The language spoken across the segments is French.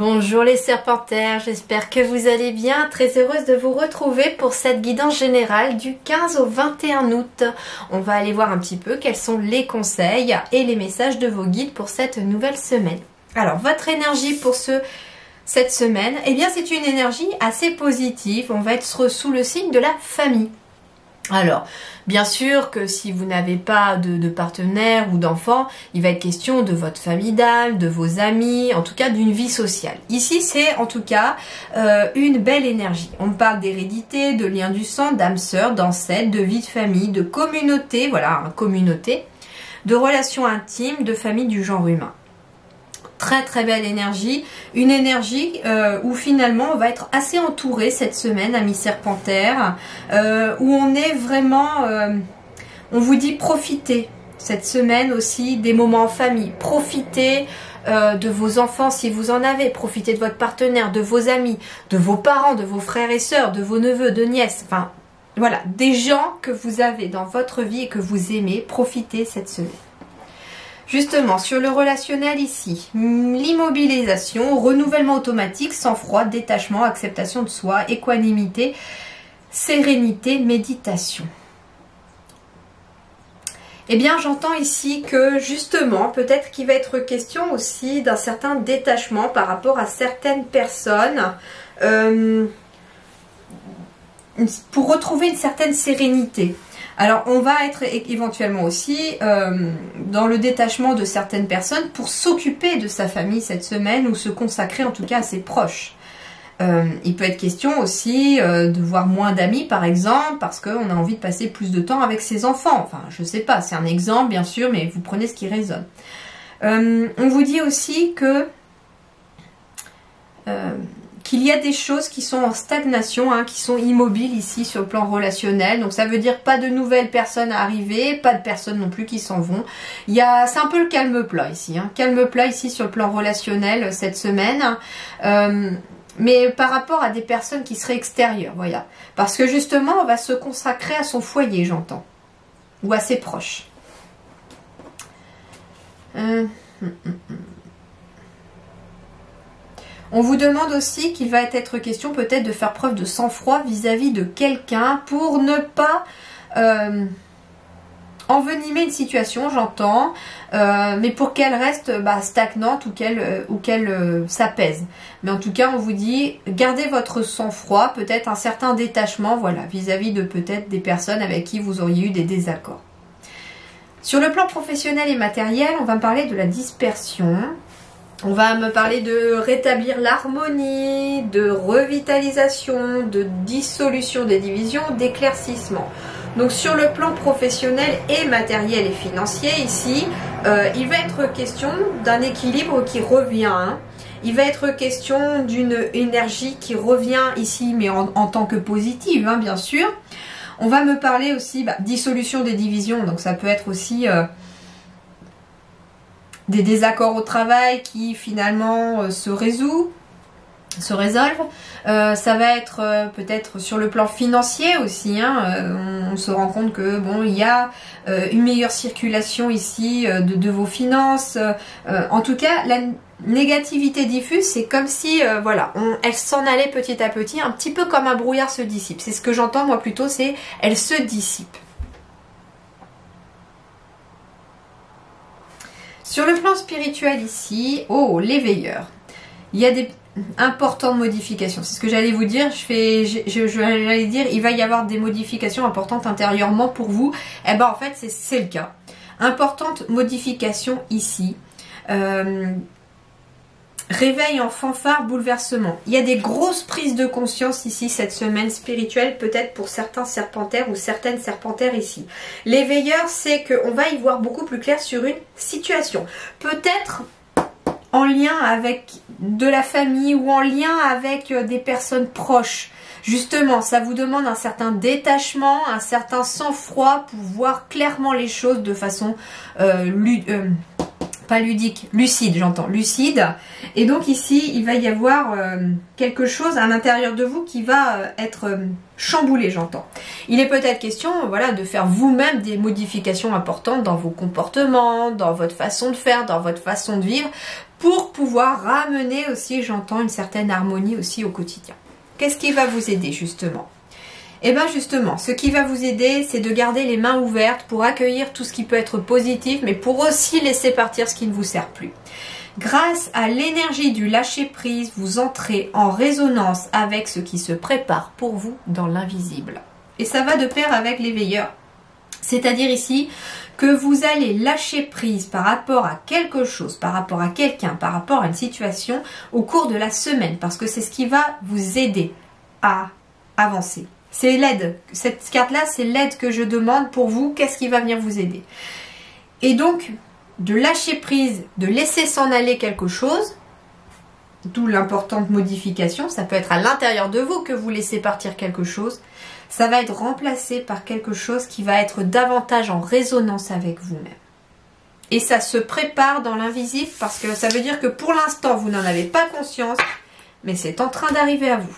Bonjour les serpentaires, j'espère que vous allez bien. Très heureuse de vous retrouver pour cette guidance générale du 15 au 21 août. On va aller voir un petit peu quels sont les conseils et les messages de vos guides pour cette nouvelle semaine. Alors, votre énergie pour cette semaine, eh bien c'est une énergie assez positive. On va être sous le signe de la famille. Alors, bien sûr que si vous n'avez pas de partenaire ou d'enfant, il va être question de votre famille d'âme, de vos amis, en tout cas d'une vie sociale. Ici, c'est en tout cas une belle énergie. On parle d'hérédité, de lien du sang, d'âme sœur, d'ancêtre, de vie de famille, de communauté, voilà, communauté, de relations intimes, de famille du genre humain. Très très belle énergie, une énergie où finalement on va être assez entouré cette semaine, amis serpentaires, où on est vraiment, on vous dit profitez cette semaine aussi des moments en famille, profitez de vos enfants si vous en avez, profitez de votre partenaire, de vos amis, de vos parents, de vos frères et sœurs, de vos neveux, de nièces, enfin voilà, des gens que vous avez dans votre vie et que vous aimez, profitez cette semaine. Justement, sur le relationnel ici, l'immobilisation, renouvellement automatique, sang-froid, détachement, acceptation de soi, équanimité, sérénité, méditation. Eh bien, j'entends ici que justement, peut-être qu'il va être question aussi d'un certain détachement par rapport à certaines personnes pour retrouver une certaine sérénité. Alors, on va être éventuellement aussi dans le détachement de certaines personnes pour s'occuper de sa famille cette semaine ou se consacrer en tout cas à ses proches. Il peut être question aussi de voir moins d'amis par exemple parce qu'on a envie de passer plus de temps avec ses enfants. Enfin, je sais pas, c'est un exemple bien sûr, mais vous prenez ce qui résonne. On vous dit aussi que qu'il y a des choses qui sont en stagnation, hein, qui sont immobiles ici sur le plan relationnel. Donc ça veut dire pas de nouvelles personnes à arriver, pas de personnes non plus qui s'en vont. C'est un peu le calme plat ici, hein, calme plat ici sur le plan relationnel cette semaine. Mais par rapport à des personnes qui seraient extérieures, voilà. Parce que justement, on va se consacrer à son foyer, j'entends. Ou à ses proches. On vous demande aussi qu'il va être question peut-être de faire preuve de sang-froid vis-à-vis de quelqu'un pour ne pas envenimer une situation, j'entends, mais pour qu'elle reste stagnante ou qu'elle s'apaise. Mais en tout cas, on vous dit, gardez votre sang-froid, peut-être un certain détachement, voilà, vis-à-vis de peut-être des personnes avec qui vous auriez eu des désaccords. Sur le plan professionnel et matériel, on va me parler de la dispersion. On va me parler de rétablir l'harmonie, de revitalisation, de dissolution des divisions, d'éclaircissement. Donc sur le plan professionnel et matériel et financier, ici, il va être question d'un équilibre qui revient. Hein. Il va être question d'une énergie qui revient ici, mais en tant que positive, hein, bien sûr. On va me parler aussi dissolution des divisions, donc ça peut être aussi des désaccords au travail qui finalement se résolvent. Ça va être peut-être sur le plan financier aussi, hein, on se rend compte que bon, il y a une meilleure circulation ici de vos finances. En tout cas, la négativité diffuse, c'est comme si voilà, elle s'en allait petit à petit, un petit peu comme un brouillard se dissipe. C'est ce que j'entends moi plutôt, c'est elle se dissipe. Sur le plan spirituel ici, oh, l'éveilleur. Il y a des importantes modifications. C'est ce que j'allais vous dire. J'allais dire, il va y avoir des modifications importantes intérieurement pour vous. Eh ben en fait, c'est le cas. Importante modification ici. Réveil en fanfare, bouleversement. Il y a des grosses prises de conscience ici cette semaine spirituelle, peut-être pour certains serpentaires ou certaines serpentaires ici. L'éveilleur, c'est qu'on va y voir beaucoup plus clair sur une situation. Peut-être en lien avec de la famille ou en lien avec des personnes proches. Justement, ça vous demande un certain détachement, un certain sang-froid pour voir clairement les choses de façon pas ludique, lucide, j'entends, lucide. Et donc ici, il va y avoir quelque chose à l'intérieur de vous qui va être chamboulé, j'entends. Il est peut-être question, voilà, de faire vous-même des modifications importantes dans vos comportements, dans votre façon de faire, dans votre façon de vivre, pour pouvoir ramener aussi, j'entends, une certaine harmonie aussi au quotidien. Qu'est-ce qui va vous aider, justement ? Et bien justement, ce qui va vous aider, c'est de garder les mains ouvertes pour accueillir tout ce qui peut être positif, mais pour aussi laisser partir ce qui ne vous sert plus. Grâce à l'énergie du lâcher-prise, vous entrez en résonance avec ce qui se prépare pour vous dans l'invisible. Et ça va de pair avec les veilleurs. C'est-à-dire ici que vous allez lâcher prise par rapport à quelque chose, par rapport à quelqu'un, par rapport à une situation au cours de la semaine, parce que c'est ce qui va vous aider à avancer. C'est l'aide. Cette carte-là, c'est l'aide que je demande pour vous. Qu'est-ce qui va venir vous aider? Et donc, de lâcher prise, de laisser s'en aller quelque chose, d'où l'importante modification, ça peut être à l'intérieur de vous que vous laissez partir quelque chose, ça va être remplacé par quelque chose qui va être davantage en résonance avec vous-même. Et ça se prépare dans l'invisible parce que ça veut dire que pour l'instant, vous n'en avez pas conscience, mais c'est en train d'arriver à vous.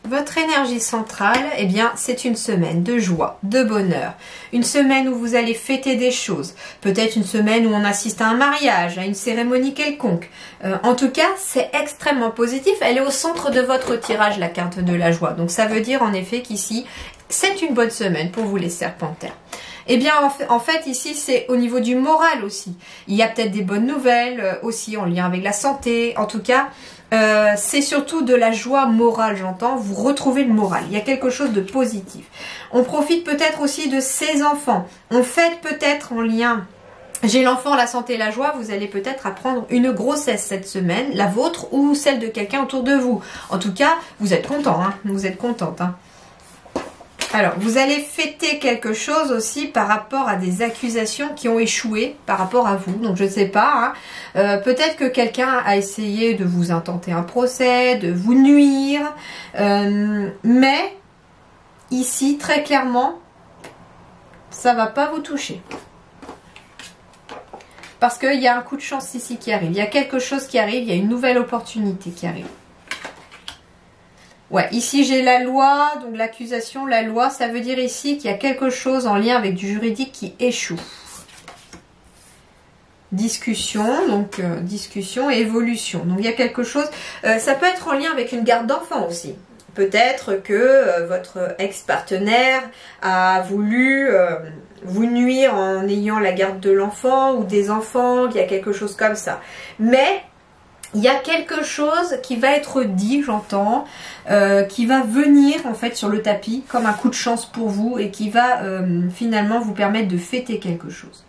Votre énergie centrale, eh bien, c'est une semaine de joie, de bonheur. Une semaine où vous allez fêter des choses. Peut-être une semaine où on assiste à un mariage, à une cérémonie quelconque. En tout cas, c'est extrêmement positif. Elle est au centre de votre tirage, la carte de la joie. Donc, ça veut dire en effet qu'ici, c'est une bonne semaine pour vous les serpentaires. Eh bien, en fait, ici, c'est au niveau du moral aussi. Il y a peut-être des bonnes nouvelles aussi en lien avec la santé. En tout cas, c'est surtout de la joie morale, j'entends. Vous retrouvez le moral. Il y a quelque chose de positif. On profite peut-être aussi de ses enfants. On fête peut-être en lien... J'ai l'enfant, la santé, la joie. Vous allez peut-être apprendre une grossesse cette semaine, la vôtre ou celle de quelqu'un autour de vous. En tout cas, vous êtes content, hein. Vous êtes contente, hein. Alors, vous allez fêter quelque chose aussi par rapport à des accusations qui ont échoué par rapport à vous. Donc, je ne sais pas. Hein. Peut-être que quelqu'un a essayé de vous intenter un procès, de vous nuire. Mais, ici, très clairement, ça ne va pas vous toucher. Parce qu'il y a un coup de chance ici qui arrive. Il y a quelque chose qui arrive. Il y a une nouvelle opportunité qui arrive. Ouais, ici j'ai la loi, donc l'accusation, la loi, ça veut dire ici qu'il y a quelque chose en lien avec du juridique qui échoue. Discussion, donc discussion et évolution. Donc il y a quelque chose, ça peut être en lien avec une garde d'enfant aussi. Peut-être que votre ex-partenaire a voulu vous nuire en ayant la garde de l'enfant ou des enfants, il y a quelque chose comme ça. Mais... il y a quelque chose qui va être dit, j'entends, qui va venir en fait sur le tapis comme un coup de chance pour vous et qui va finalement vous permettre de fêter quelque chose.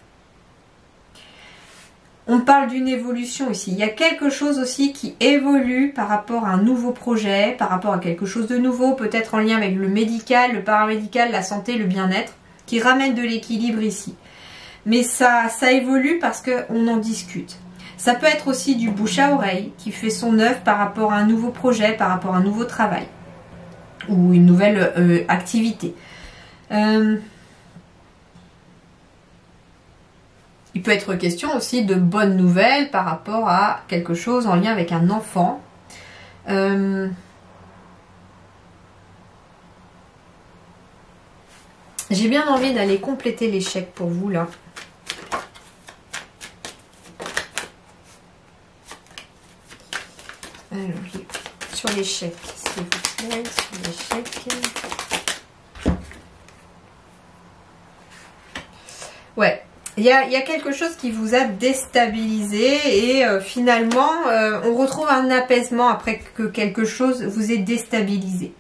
On parle d'une évolution ici. Il y a quelque chose aussi qui évolue par rapport à un nouveau projet, par rapport à quelque chose de nouveau, peut-être en lien avec le médical, le paramédical, la santé, le bien-être, qui ramène de l'équilibre ici. Mais ça évolue parce qu'on en discute. Ça peut être aussi du bouche à oreille qui fait son œuvre par rapport à un nouveau projet, par rapport à un nouveau travail ou une nouvelle activité. Il peut être question aussi de bonnes nouvelles par rapport à quelque chose en lien avec un enfant. J'ai bien envie d'aller compléter l'échec pour vous là. Alors, sur l'échec, s'il vous plaît, sur l'échec. Ouais, il y a quelque chose qui vous a déstabilisé et finalement, on retrouve un apaisement après que quelque chose vous ait déstabilisé.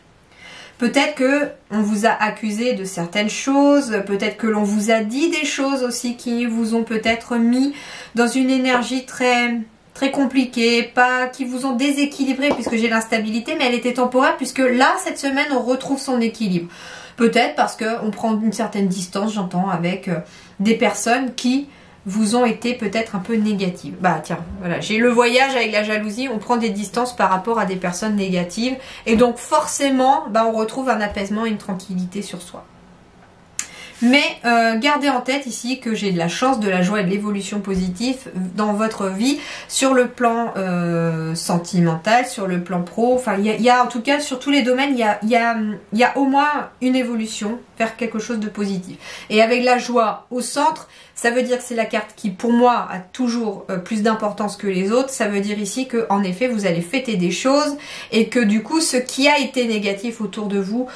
Peut-être que on vous a accusé de certaines choses, peut-être que l'on vous a dit des choses aussi qui vous ont peut-être mis dans une énergie très compliquée, qui vous ont déséquilibré puisque j'ai l'instabilité, mais elle était temporaire puisque là, cette semaine, on retrouve son équilibre. Peut-être parce qu'on prend une certaine distance, j'entends, avec des personnes qui vous ont été peut-être un peu négatives. Bah tiens, voilà, j'ai le voyage avec la jalousie, on prend des distances par rapport à des personnes négatives et donc forcément, bah, on retrouve un apaisement et une tranquillité sur soi. Mais gardez en tête ici que j'ai de la chance, de la joie et de l'évolution positive dans votre vie sur le plan sentimental, sur le plan pro. Enfin, il y a en tout cas sur tous les domaines, il y a au moins une évolution vers quelque chose de positif. Et avec la joie au centre, ça veut dire que c'est la carte qui, pour moi, a toujours plus d'importance que les autres. Ça veut dire ici que, en effet, vous allez fêter des choses et que du coup, ce qui a été négatif autour de vous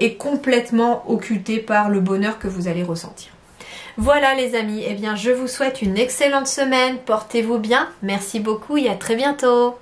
est complètement occulté par le bonheur que vous allez ressentir. Voilà les amis, eh bien je vous souhaite une excellente semaine, portez-vous bien, merci beaucoup et à très bientôt.